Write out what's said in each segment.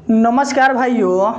नमस्कार भाइयों,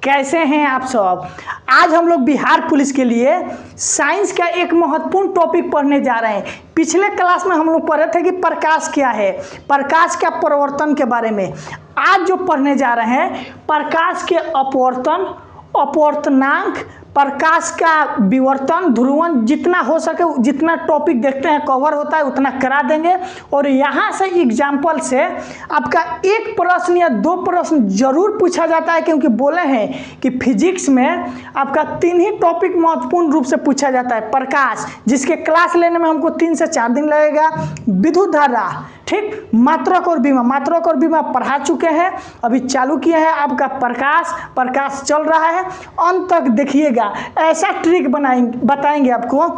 कैसे हैं आप सब। आज हम लोग बिहार पुलिस के लिए साइंस का एक महत्वपूर्ण टॉपिक पढ़ने जा रहे हैं। पिछले क्लास में हम लोग पढ़े थे कि प्रकाश क्या है, प्रकाश का परिवर्तन के बारे में। आज जो पढ़ने जा रहे हैं प्रकाश के अपवर्तन, अपवर्तनांक, प्रकाश का विवर्तन, ध्रुवन, जितना हो सके जितना टॉपिक देखते हैं कवर होता है उतना करा देंगे। और यहाँ से एग्जाम्पल से आपका एक प्रश्न या दो प्रश्न जरूर पूछा जाता है, क्योंकि बोले हैं कि फिजिक्स में आपका 3 ही टॉपिक महत्वपूर्ण रूप से पूछा जाता है। प्रकाश, जिसके क्लास लेने में हमको 3 से 4 दिन लगेगा। विद्युत धारा, ठीक, मात्रक और विभव, मात्रक और विभव पढ़ा चुके हैं, अभी चालू किए हैं। आपका प्रकाश चल रहा है, अंत तक देखिएगा। ऐसा ट्रिक बताएंगे आपको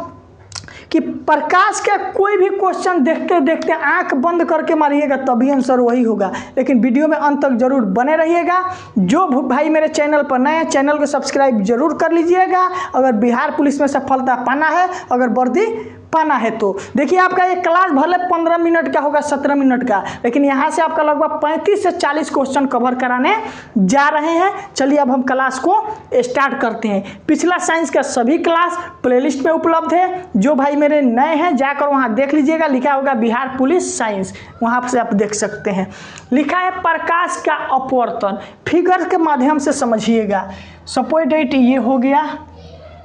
कि प्रकाश का कोई भी क्वेश्चन देखते देखते आंख बंद करके मारिएगा तभी आंसर वही होगा। लेकिन वीडियो में अंत तक जरूर बने रहिएगा। जो भाई मेरे चैनल पर नए हैं, चैनल को सब्सक्राइब जरूर कर लीजिएगा। अगर बिहार पुलिस में सफलता पाना है, अगर वर्दी पाना है तो देखिए, आपका ये क्लास भले 15 मिनट का होगा, 17 मिनट का, लेकिन यहाँ से आपका लगभग 35 से 40 क्वेश्चन कवर कराने जा रहे हैं। चलिए अब हम क्लास को स्टार्ट करते हैं। पिछला साइंस का सभी क्लास प्लेलिस्ट में उपलब्ध है। जो भाई मेरे नए हैं जाकर वहाँ देख लीजिएगा, लिखा होगा बिहार पुलिस साइंस, वहाँ से आप देख सकते हैं। लिखा है प्रकाश का अपवर्तन, फिगर के माध्यम से समझिएगा। सपोजिट ये हो गया,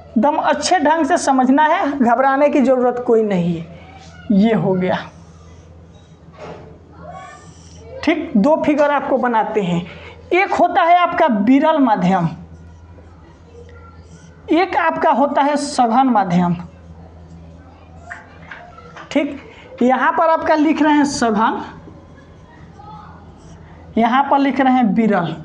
एकदम अच्छे ढंग से समझना है, घबराने की जरूरत कोई नहीं है। ये हो गया, ठीक। 2 फिगर आपको बनाते हैं। एक होता है आपका विरल माध्यम, एक आपका होता है सघन माध्यम, ठीक। यहां पर आपका लिख रहे हैं सघन, यहां पर लिख रहे हैं विरल।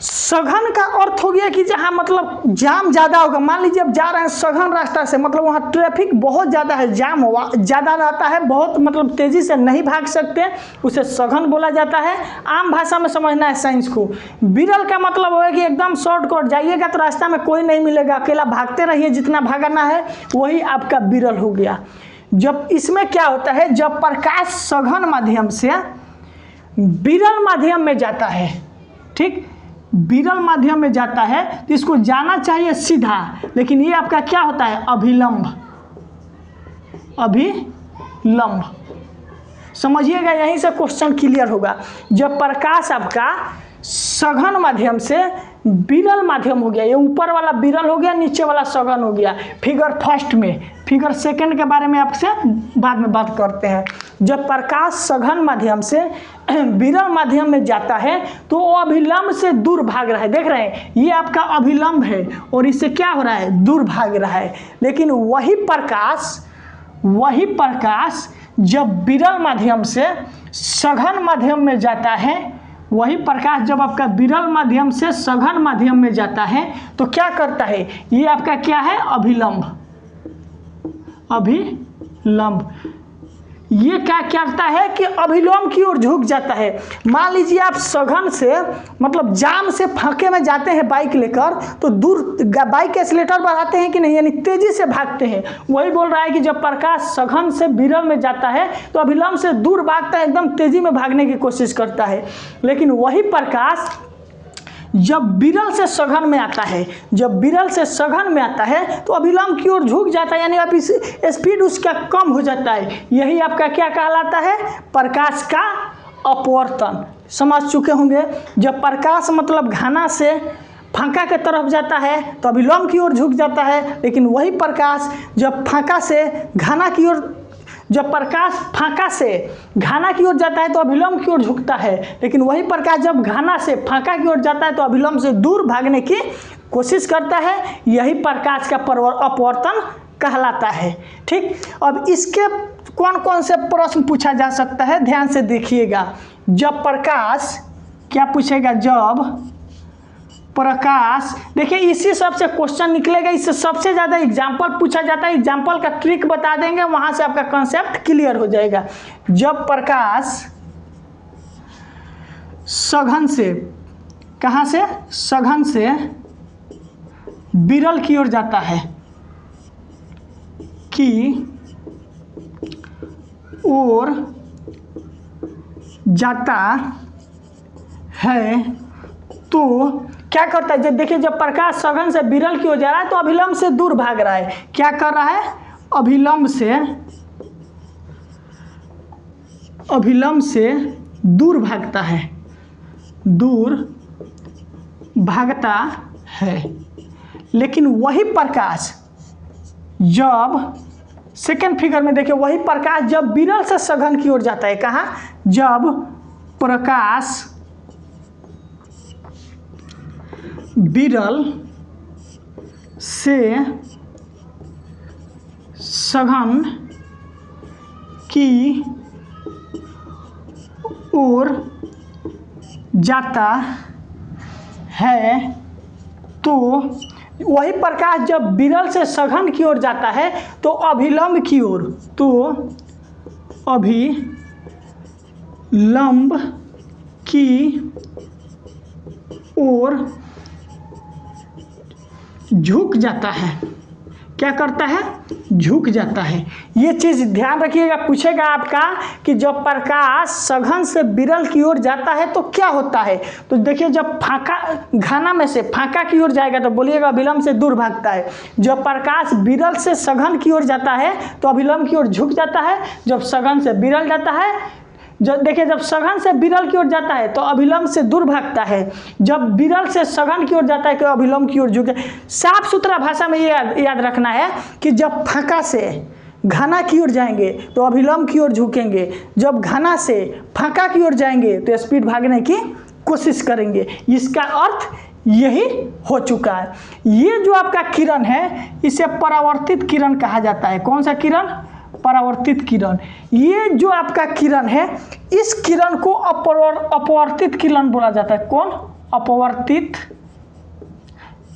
सघन का अर्थ हो गया कि जहाँ मतलब जाम ज़्यादा होगा। मान लीजिए अब जा रहे हैं सघन रास्ता से, मतलब वहाँ ट्रैफिक बहुत ज़्यादा है, जाम ज़्यादा रहता है, बहुत मतलब तेज़ी से नहीं भाग सकते, उसे सघन बोला जाता है। आम भाषा में समझना है साइंस को। विरल का मतलब होगा कि एकदम शॉर्टकट जाइएगा तो रास्ता में कोई नहीं मिलेगा, अकेला भागते रहिए, जितना भागना है वही आपका विरल हो गया। जब इसमें क्या होता है, जब प्रकाश सघन माध्यम से विरल माध्यम में जाता है, ठीक, विरल माध्यम में जाता है तो इसको जाना चाहिए सीधा, लेकिन ये आपका क्या होता है, अभिलंब। अभिलंब समझिएगा, यहीं से क्वेश्चन क्लियर होगा। जब प्रकाश आपका सघन माध्यम से विरल माध्यम हो गया, ये ऊपर वाला विरल हो गया, नीचे वाला सघन हो गया। फिगर फर्स्ट में, फिगर सेकंड के बारे में आपसे बाद में बात करते हैं। जब प्रकाश सघन माध्यम से विरल माध्यम में जाता है तो वो अभिलंब से दूर भाग रहा है। देख रहे हैं, ये आपका अभिलंब है और इससे क्या हो रहा है, दूर भाग रहा है। लेकिन वही प्रकाश जब विरल माध्यम से सघन माध्यम में जाता है, वही प्रकाश जब आपका विरल माध्यम से सघन माध्यम में जाता है तो क्या करता है, ये आपका क्या है, अभिलंब। अभिलंब ये क्या करता है कि अभिलंब की ओर झुक जाता है। मान लीजिए आप सघन से मतलब जाम से फाके में जाते हैं बाइक लेकर, तो दूर बाइक एक्सीलरेटर बढ़ाते हैं कि नहीं, यानी तेजी से भागते हैं। वही बोल रहा है कि जब प्रकाश सघन से विरल में जाता है तो अभिलंब से दूर भागता है, एकदम तेजी में भागने की कोशिश करता है। लेकिन वही प्रकाश जब विरल से सघन में आता है, जब विरल से सघन में आता है तो अभिलंब की ओर झुक जाता है, यानी आप इस स्पीड उसका कम हो जाता है। यही आपका क्या कहलाता है, प्रकाश का अपवर्तन। समझ चुके होंगे। जब प्रकाश मतलब घना से फांका के तरफ जाता है तो अभिलंब की ओर झुक जाता है, लेकिन वही प्रकाश जब फांका से घना की ओर, जब प्रकाश फांका से घना की ओर जाता है तो अभिलंब की ओर झुकता है। लेकिन वही प्रकाश जब घना से फांका की ओर जाता है तो अभिलंब से दूर भागने की कोशिश करता है। यही प्रकाश का अपवर्तन कहलाता है, ठीक। अब इसके कौन कौन से प्रश्न पूछा जा सकता है, ध्यान से देखिएगा। जब प्रकाश, क्या पूछेगा, जब प्रकाश, देखिए इसी सबसे क्वेश्चन निकलेगा, इससे सबसे ज़्यादा एग्जाम्पल पूछा जाता है। एग्जाम्पल का ट्रिक बता देंगे, वहाँ से आपका कॉन्सेप्ट क्लियर हो जाएगा। जब प्रकाश सघन से, कहाँ से, सघन से विरल की ओर जाता है, की ओर जाता है तो क्या करता है? जब देखिए, जब प्रकाश सघन से विरल की ओर जा रहा है तो अभिलंब से दूर भाग रहा है। क्या कर रहा है? अभिलंब से दूर भागता है, दूर भागता है। लेकिन वही प्रकाश जब सेकेंड फिगर में देखिए, वही प्रकाश जब विरल से सघन की ओर जाता है। कहाँ? जब प्रकाश विरल से सघन की ओर जाता है तो वही प्रकाश जब विरल से सघन की ओर जाता है तो अभिलंब की ओर, तो अभिलंब की ओर झुक जाता है। क्या करता है? झुक जाता है। ये चीज़ ध्यान रखिएगा, पूछेगा आपका कि जब प्रकाश सघन से विरल की ओर जाता है तो क्या होता है। तो देखिए, जब फाका घना में से फाका की ओर जाएगा तो बोलिएगा अभिलंब से दूर भागता है। जब प्रकाश विरल से सघन की ओर जाता है तो अभिलंब की ओर झुक जाता है। जब सघन से विरल जाता है, जब देखिए, जब सघन से विरल की ओर जाता है तो अभिलंब से दूर भागता है। जब विरल से सघन की ओर जाता है तो अभिलंब की ओर झुके। साफ सुथरा भाषा में ये याद रखना है कि जब फाका से घना की ओर जाएंगे तो अभिलंब की ओर झुकेंगे, जब घना से फाका की ओर जाएंगे तो स्पीड भागने की कोशिश करेंगे। इसका अर्थ यही हो चुका है। ये जो आपका किरण है इसे परावर्तित किरण कहा जाता है। कौन सा किरण? परावर्तित किरण। ये जो आपका किरण है, इस किरण को अपवर्तित किरण बोला जाता है। कौन? अपवर्तित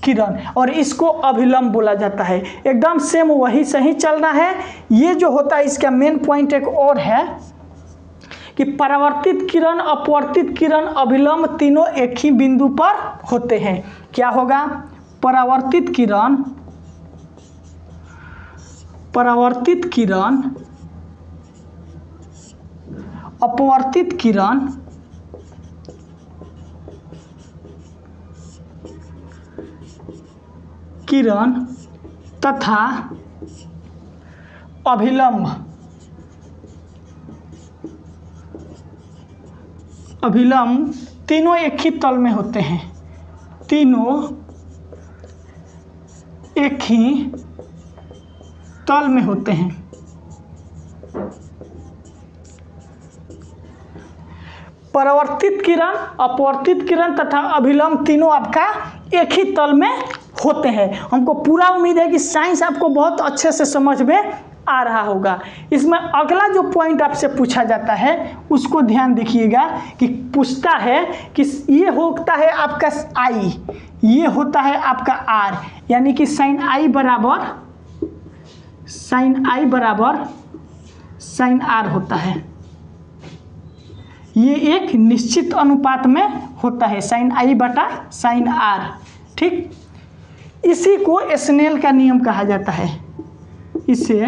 किरण। और इसको अभिलंब बोला जाता है। एकदम सेम वही सही चलना है। ये जो होता है इसका मेन पॉइंट एक और है कि परावर्तित किरण, अपवर्तित किरण, अभिलंब तीनों एक ही बिंदु पर होते हैं। क्या होगा? परावर्तित किरण, अपवर्तित किरण तथा अभिलंब तीनों एक ही तल में होते हैं। तीनों एक ही तल में होते हैं। परावर्तित किरण, अपवर्तित किरण तथा अभिलंब तीनों आपका एक ही तल में होते हैं। हमको पूरा उम्मीद है कि साइंस आपको बहुत अच्छे से समझ में आ रहा होगा। इसमें अगला जो पॉइंट आपसे पूछा जाता है उसको ध्यान देखिएगा कि पूछता है कि ये होता है आपका आई, ये होता है आपका आर, यानी कि साइन आई बराबर साइन आर होता है। ये एक निश्चित अनुपात में होता है, साइन आई बटा साइन आर। ठीक, इसी को स्नेल का नियम कहा जाता है। इसे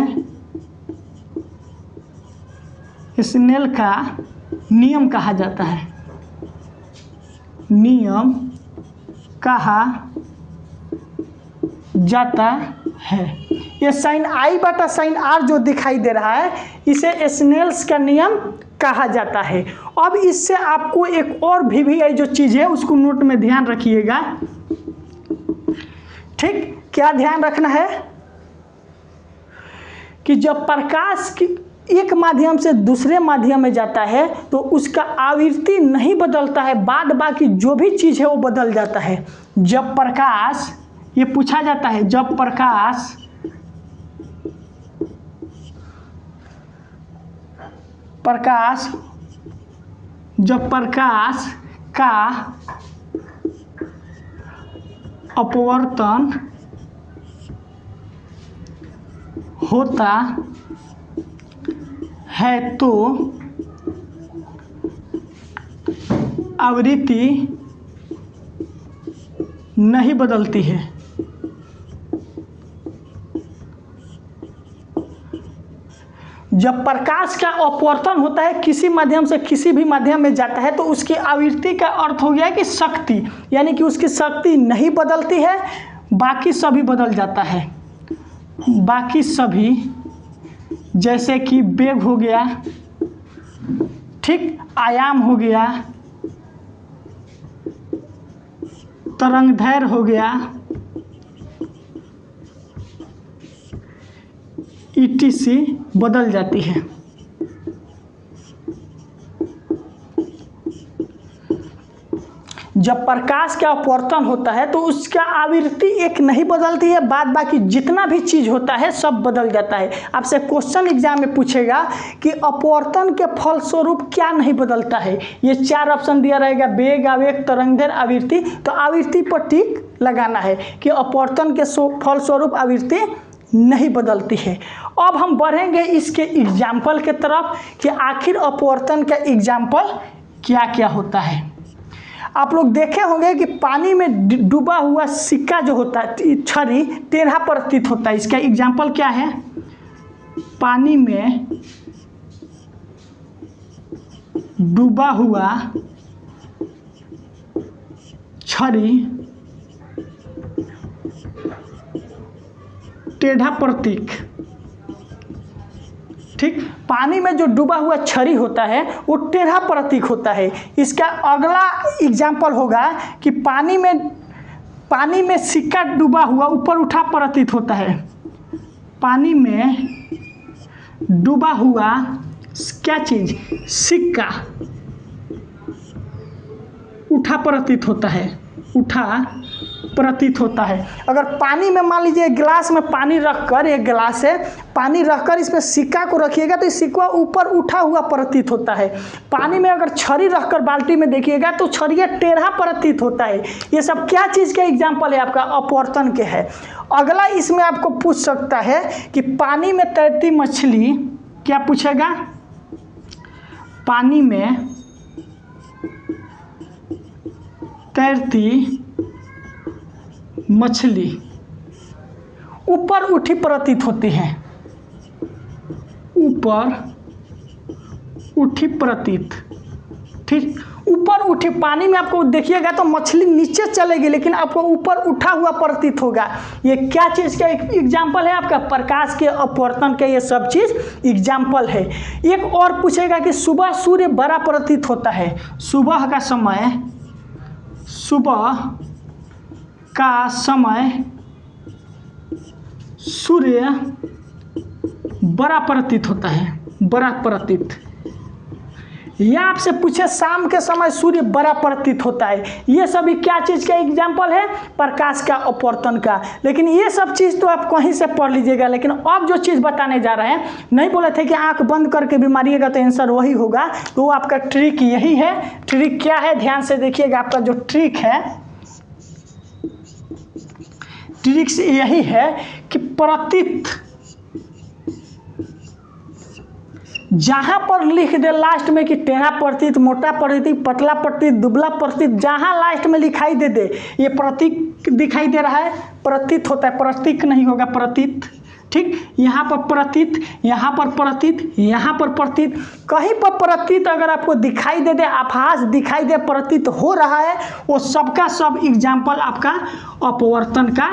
स्नेल का नियम कहा जाता है। नियम कहा जाता है। ये साइन आई बटा साइन आर जो दिखाई दे रहा है इसे स्नेल्स का नियम कहा जाता है। अब इससे आपको एक और VVI जो चीज़ है उसको नोट में ध्यान रखिएगा। ठीक, क्या ध्यान रखना है कि जब प्रकाश की एक माध्यम से दूसरे माध्यम में जाता है तो उसका आवृत्ति नहीं बदलता है, बाद बाकी जो भी चीज़ है वो बदल जाता है। जब प्रकाश, ये पूछा जाता है, जब प्रकाश का अपवर्तन होता है तो आवृत्ति नहीं बदलती है। जब प्रकाश का अपवर्तन होता है किसी माध्यम से किसी भी माध्यम में जाता है तो उसकी आवृत्ति का अर्थ हो गया कि शक्ति, यानी कि उसकी शक्ति नहीं बदलती है, बाकी सभी बदल जाता है। बाकी सभी जैसे कि वेग हो गया, ठीक, आयाम हो गया, तरंगदैर्घ्य हो गया, ETC बदल जाती है। जब प्रकाश का अपवर्तन होता है तो उसका आवृत्ति एक नहीं बदलती है, बाद बाकी जितना भी चीज होता है सब बदल जाता है। आपसे क्वेश्चन एग्जाम में पूछेगा कि अपवर्तन के फलस्वरूप क्या नहीं बदलता है। ये 4 ऑप्शन दिया रहेगा, वेग, आवेग, तरंगदैर्घ्य, आवृत्ति। तो आवृत्ति पर टिक लगाना है कि अपवर्तन के फलस्वरूप आवृत्ति नहीं बदलती है। अब हम बढ़ेंगे इसके एग्जाम्पल के तरफ कि आखिर अपवर्तन का एग्जाम्पल क्या क्या होता है। आप लोग देखे होंगे कि पानी में डूबा हुआ सिक्का जो होता है, छड़ी, टेढ़ा प्रतीत होता है। इसका एग्जाम्पल क्या है? पानी में डूबा हुआ छड़ी टेढ़ा प्रतीक, ठीक, पानी में जो डूबा हुआ छड़ी होता है वो टेढ़ा प्रतीक होता है। इसका अगला एग्जाम्पल होगा कि पानी में सिक्का डूबा हुआ ऊपर उठा प्रतीत होता है। पानी में डूबा हुआ क्या चीज? सिक्का उठा प्रतीत होता है, उठा प्रतीत होता है। अगर पानी में मान लीजिए गिलास में पानी रखकर, एक गिलास है, पानी रखकर इसमें सिक्का को रखिएगा तो सिक्का ऊपर उठा हुआ प्रतीत होता है। पानी में अगर छड़ी रखकर बाल्टी में देखिएगा तो छड़िया टेढ़ा प्रतीत होता है। ये सब क्या चीज़ का एग्जाम्पल है? आपका अपवर्तन के है। अगला इसमें आपको पूछ सकता है कि पानी में तैरती मछली, क्या पूछेगा? पानी में तैरती मछली ऊपर उठी प्रतीत होती है, ऊपर उठी प्रतीत, ठीक, ऊपर उठी। पानी में आपको देखिएगा तो मछली नीचे चलेगी लेकिन आपको ऊपर उठा हुआ प्रतीत होगा। ये क्या चीज़ का एग्जाम्पल है? आपका प्रकाश के अपवर्तन के ये सब चीज़ एग्जाम्पल है। एक और पूछेगा कि सुबह सूर्य बड़ा प्रतीत होता है। सुबह का समय, सुबह का समय सूर्य बड़ा प्रतीत होता है, बड़ा प्रतीत। या आपसे पूछे शाम के समय सूर्य बड़ा प्रतीत होता है। ये सभी क्या चीज़ का एग्जाम्पल है? प्रकाश का अपवर्तन का। लेकिन ये सब चीज़ तो आप कहीं से पढ़ लीजिएगा। लेकिन अब जो चीज़ बताने जा रहे हैं, नहीं बोले थे कि आंख बंद करके भी मारिएगा तो आंसर वही होगा। तो आपका ट्रिक यही है। ट्रिक क्या है? ध्यान से देखिएगा। आपका जो ट्रिक है, ट्रिक्स यही है कि प्रतीत, जहां पर लिख दे लास्ट में कि टेढ़ा प्रतीत, मोटा प्रतीत, पतला प्रतीत, दुबला प्रतीत, जहां लास्ट में लिखाई दे ये प्रतीक दिखाई दे रहा है, प्रतीत होता है, प्रतीक नहीं होगा, प्रतीत, ठीक। यहाँ पर प्रतीत, यहाँ पर प्रतीत, यहाँ पर प्रतीत, कहीं पर प्रतीत अगर आपको दिखाई दे, आभास दिखाई दे, प्रतीत हो रहा है, वो सबका सब एग्जाम्पल आपका अपवर्तन का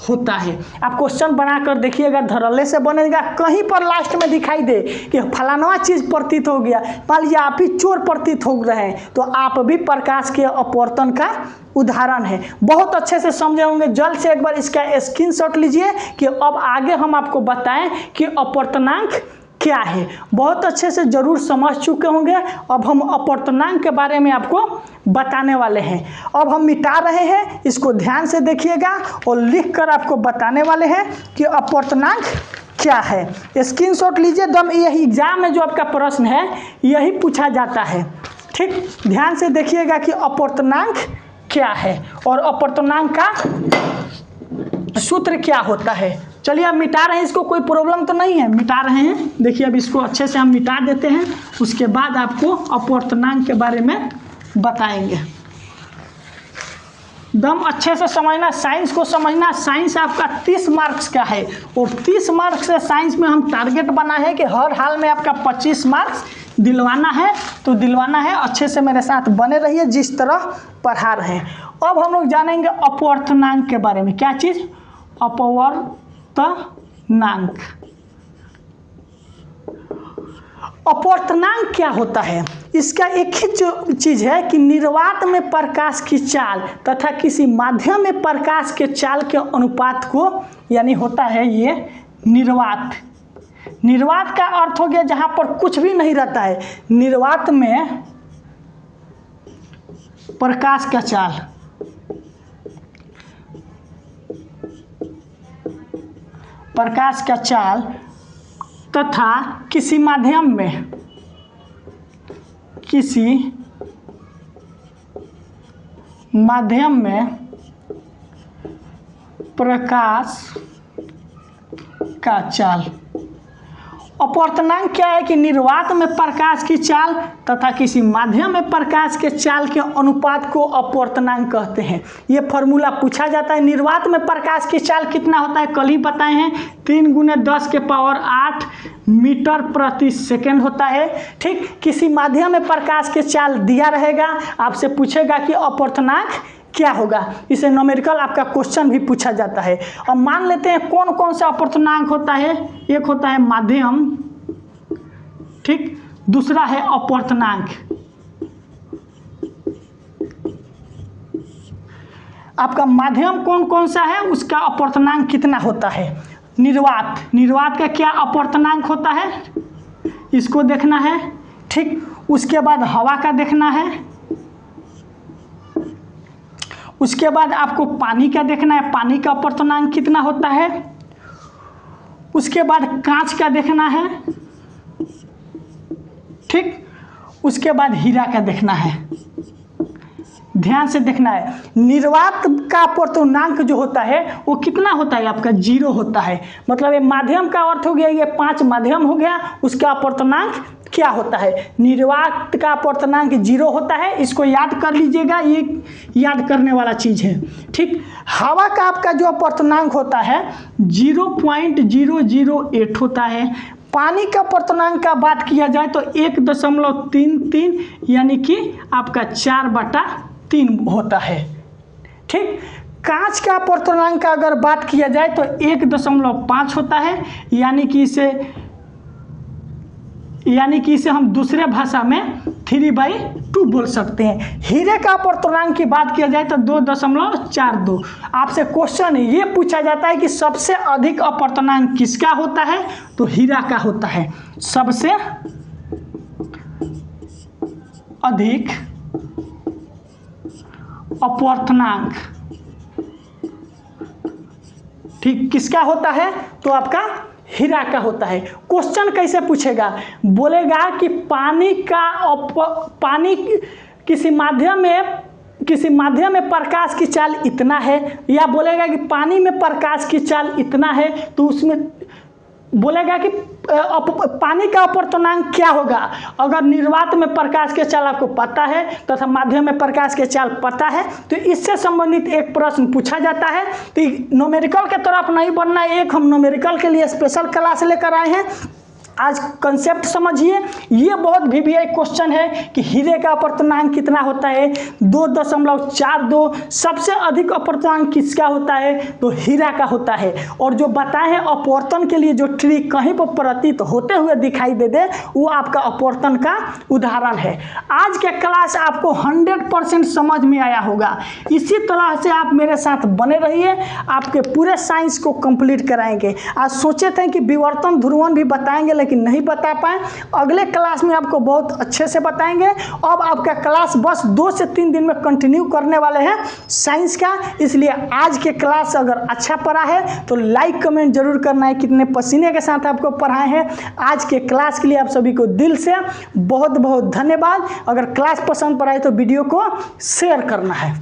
होता है। आप क्वेश्चन बनाकर देखिएगा, धड़ल्ले से बनेगा। कहीं पर लास्ट में दिखाई दे कि फलाना चीज़ प्रतीत हो गया, मान लीजिए आप ही चोर प्रतीत हो रहे हैं, तो आप भी प्रकाश के अपवर्तन का उदाहरण है। बहुत अच्छे से समझे होंगे। जल्द से एक बार इसका स्क्रीनशॉट लीजिए कि अब आगे हम आपको बताएं कि अपवर्तनांक क्या है। बहुत अच्छे से जरूर समझ चुके होंगे। अब हम अपवर्तनांक के बारे में आपको बताने वाले हैं। अब हम मिटा रहे हैं, इसको ध्यान से देखिएगा और लिखकर आपको बताने वाले हैं कि अपवर्तनांक क्या है। स्क्रीनशॉट लीजिए। दम यही एग्जाम में जो आपका प्रश्न है यही पूछा जाता है, ठीक। ध्यान से देखिएगा कि अपवर्तनांक क्या है और अपवर्तनांक का सूत्र क्या होता है। चलिए अब मिटा रहे हैं इसको, कोई प्रॉब्लम तो नहीं है, मिटा रहे हैं। देखिए अब इसको अच्छे से हम मिटा देते हैं, उसके बाद आपको अपवर्तनांक के बारे में बताएंगे। दम अच्छे से समझना, साइंस को समझना। साइंस आपका 30 मार्क्स का है और 30 मार्क्स से साइंस में हम टारगेट बना है कि हर हाल में आपका 25 मार्क्स दिलवाना है, तो दिलवाना है। अच्छे से मेरे साथ बने रहिए जिस तरह पढ़ा रहे हैं। अब हम लोग जानेंगे अपवर्तनांक के बारे में। क्या चीज़? अपवर्तनांक। अपवर्तनांक क्या होता है? इसका एक ही चीज़ है कि निर्वात में प्रकाश की चाल तथा किसी माध्यम में प्रकाश के चाल के अनुपात को, यानी होता है ये निर्वात। निर्वात का अर्थ हो गया जहाँ पर कुछ भी नहीं रहता है। निर्वात में प्रकाश का चाल, प्रकाश का चाल तथा किसी माध्यम में, किसी माध्यम में प्रकाश का चाल। अपवर्तनांक क्या है कि निर्वात में प्रकाश की चाल तथा किसी माध्यम में प्रकाश के चाल के अनुपात को अपवर्तनांक कहते हैं। ये फॉर्मूला पूछा जाता है। निर्वात में प्रकाश की चाल कितना होता है? कल ही बताए हैं, 3 × 10⁸ मीटर प्रति सेकेंड होता है। ठीक, किसी माध्यम में प्रकाश के चाल दिया रहेगा, आपसे पूछेगा कि अपवर्तनांक क्या होगा। इसे न्यूमेरिकल आपका क्वेश्चन भी पूछा जाता है। अब मान लेते हैं कौन कौन सा अपवर्तनांक होता है। एक होता है माध्यम, ठीक, दूसरा है अपवर्तनांक। आपका माध्यम कौन कौन सा है, उसका अपवर्तनांक कितना होता है। निर्वात, निर्वात का क्या अपवर्तनांक होता है, इसको देखना है। ठीक, उसके बाद हवा का देखना है। उसके बाद आपको पानी का देखना है, पानी का अपवर्तनांक कितना होता है। उसके बाद कांच का देखना है। ठीक, उसके बाद हीरा का देखना है। ध्यान से देखना है। निर्वात का अपवर्तनांक जो होता है वो कितना होता है आपका? 0 होता है। मतलब ये माध्यम का अर्थ हो गया, ये 5 माध्यम हो गया, उसका अपवर्तनांक क्या होता है? निर्वात का अपवर्तनांक 0 होता है। इसको याद कर लीजिएगा, ये याद करने वाला चीज़ है। ठीक, हवा का आपका जो अपवर्तनांक होता है 0.008 होता है। पानी का अपवर्तनांक का बात किया जाए तो 1.33 यानी कि आपका 4/3 होता है। ठीक, कांच का अपवर्तनांक का अगर बात किया जाए तो 1.5 होता है, यानी कि इसे हम दूसरे भाषा में 3/2 बोल सकते हैं। हीरे का अपवर्तनांक की बात किया जाए तो 2.42। आपसे क्वेश्चन ये पूछा जाता है कि सबसे अधिक अपवर्तनांक किसका होता है, तो हीरा का होता है। सबसे अधिक अपवर्तनांक, ठीक, किसका होता है, तो आपका हीरा का होता है। क्वेश्चन कैसे पूछेगा? बोलेगा कि पानी किसी माध्यम में प्रकाश की चाल इतना है, या बोलेगा कि पानी में प्रकाश की चाल इतना है, तो उसमें बोलेगा कि पानी का अपवर्तनांक क्या होगा। अगर निर्वात में प्रकाश के चाल आपको पता है तथा माध्यम में प्रकाश के चाल पता है तो इससे संबंधित एक प्रश्न पूछा जाता है। तो न्यूमेरिकल के तरफ नहीं बढ़ना, एक हम न्यूमेरिकल के लिए स्पेशल क्लास लेकर आए हैं। आज कंसेप्ट समझिए। ये बहुत VVI क्वेश्चन है कि हीरे का अपवर्तनांक कितना होता है, 2.42। सबसे अधिक अपवर्तनांक किसका होता है, तो हीरा का होता है। और जो बताए हैं अपवर्तन के लिए जो ट्री कहीं पर प्रतीत होते हुए दिखाई दे वो आपका अपवर्तन का उदाहरण है। आज के क्लास आपको 100% समझ में आया होगा। इसी तरह से आप मेरे साथ बने रहिए, आपके पूरे साइंस को कंप्लीट कराएंगे। आज सोचे थे कि विवर्तन ध्रुवण भी बताएंगे लेकिन नहीं बता पाए। अगले क्लास में आपको बहुत अच्छे से बताएंगे। अब आपका क्लास बस 2 से 3 दिन में कंटिन्यू करने वाले हैं साइंस का, इसलिए आज के क्लास अगर अच्छा पढ़ा है तो लाइक कमेंट जरूर करना है, कितने पसीने के साथ आपको पढ़ाए हैं। आज के क्लास के लिए आप सभी को दिल से बहुत बहुत धन्यवाद। अगर क्लास पसंद पड़ा है तो वीडियो को शेयर करना है।